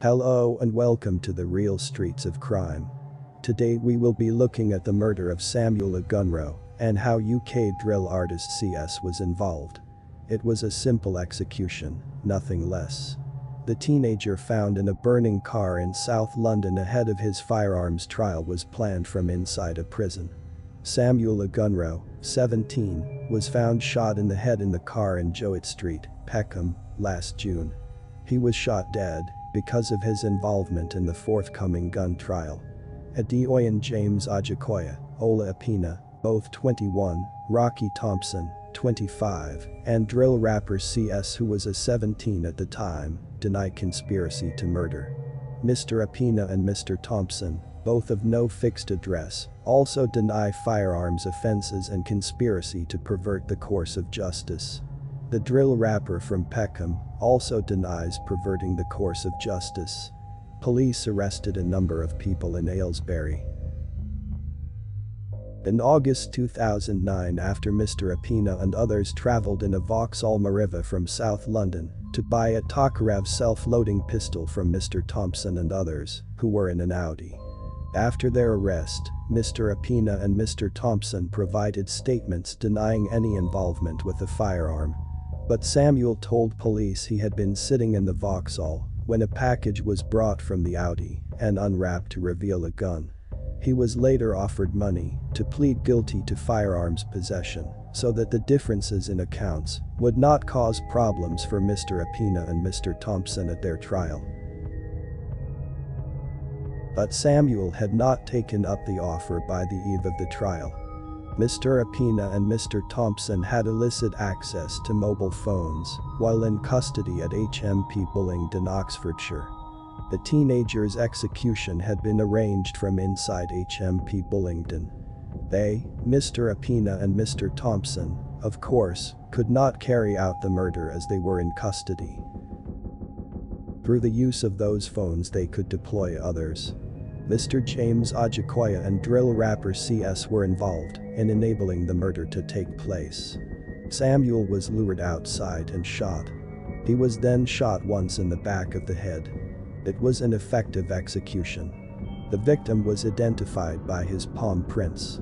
Hello and welcome to the Real Streets of Crime. Today we will be looking at the murder of Samuel Agunro and how UK drill artist CS was involved. It was a simple execution, nothing less. The teenager found in a burning car in South London ahead of his firearms trial was planned from inside a prison. Samuel Agunro, 17, was found shot in the head in the car in Jowett Street, Peckham, last June. He was shot dead because of his involvement in the forthcoming gun trial. Adeoye James Ajakoya, Ola Apina, both 21, Rocky Thompson, 25, and drill rapper CS, who was 17 at the time, deny conspiracy to murder. Mr. Apina and Mr. Thompson, both of no fixed address, also deny firearms offenses and conspiracy to pervert the course of justice. The drill rapper from Peckham also denies perverting the course of justice. Police arrested a number of people in Aylesbury. In August 2009, after Mr. Apina and others travelled in a Vauxhall Mariva from South London to buy a Tokarev self-loading pistol from Mr. Thompson and others, who were in an Audi. After their arrest, Mr. Apina and Mr. Thompson provided statements denying any involvement with the firearm. But Samuel told police he had been sitting in the Vauxhall when a package was brought from the Audi and unwrapped to reveal a gun. He was later offered money to plead guilty to firearms possession so that the differences in accounts would not cause problems for Mr. Apina and Mr. Thompson at their trial. But Samuel had not taken up the offer by the eve of the trial. Mr. Apina and Mr. Thompson had illicit access to mobile phones while in custody at HMP Bullingdon, Oxfordshire. The teenager's execution had been arranged from inside HMP Bullingdon. They, Mr. Apina and Mr. Thompson, of course, could not carry out the murder as they were in custody. Through the use of those phones they could deploy others. Mr. James Ajakoya and drill rapper CS were involved in enabling the murder to take place. Samuel was lured outside and shot. He was then shot once in the back of the head. It was an effective execution. The victim was identified by his palm prints.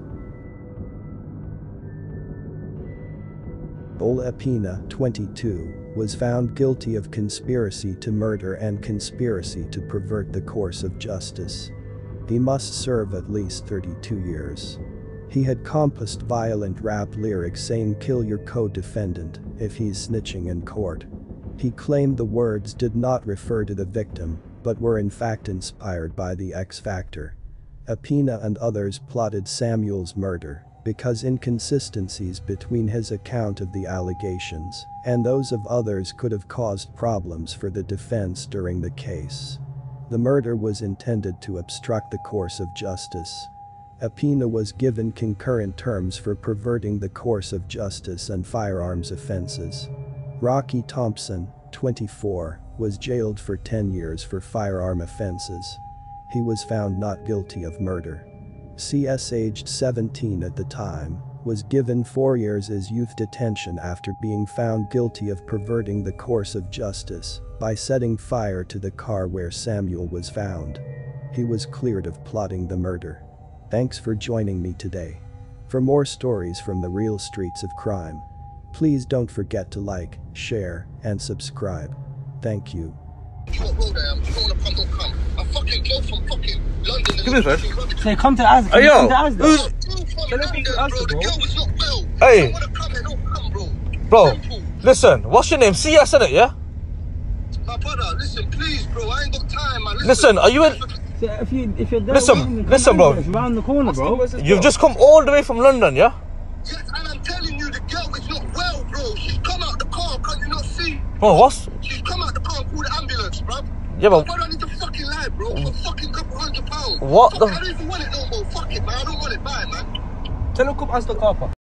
Ola Apina, 22, was found guilty of conspiracy to murder and conspiracy to pervert the course of justice. He must serve at least 32 years. He had composed violent rap lyrics saying "kill your co-defendant if he's snitching in court." He claimed the words did not refer to the victim, but were in fact inspired by the X Factor. Apina and others plotted Samuel's murder because inconsistencies between his account of the allegations and those of others could have caused problems for the defense during the case. The murder was intended to obstruct the course of justice. Apina was given concurrent terms for perverting the course of justice and firearms offenses. Rocky Thompson, 24, was jailed for 10 years for firearm offenses. He was found not guilty of murder. CS, aged 17 at the time, was given 4 years as youth detention after being found guilty of perverting the course of justice by setting fire to the car where Samuel was found. He was cleared of plotting the murder. Thanks for joining me today. For more stories from the real streets of crime, please don't forget to like, share, and subscribe. Thank you. What road I am? You don't want to come, don't come. I fucking go from fucking London. Give me first. Say, come to Asda. Hey, yo. Bro, the girl was not well. Hey. I want to come here, don't come, bro. Bro, Simple. listen, what's your name? CS, innit, yeah? My brother, listen, please, bro. I ain't got time, man. Listen, are you in? So if you're there, Listen, bro. It's round the corner, bro. You've just come all the way from London, yeah? Yes, and I'm telling you, the girl is not well, bro. She's come out the car, can you not see? Oh, what? She's come out the car and called the ambulance, bro. Yeah, but... Why do I need to fucking lie, bro? For fucking couple £100. What Fuck the... it, I don't even want it no more. Fuck it, man. I don't want it. Bye, man. Tell him come Asda car park.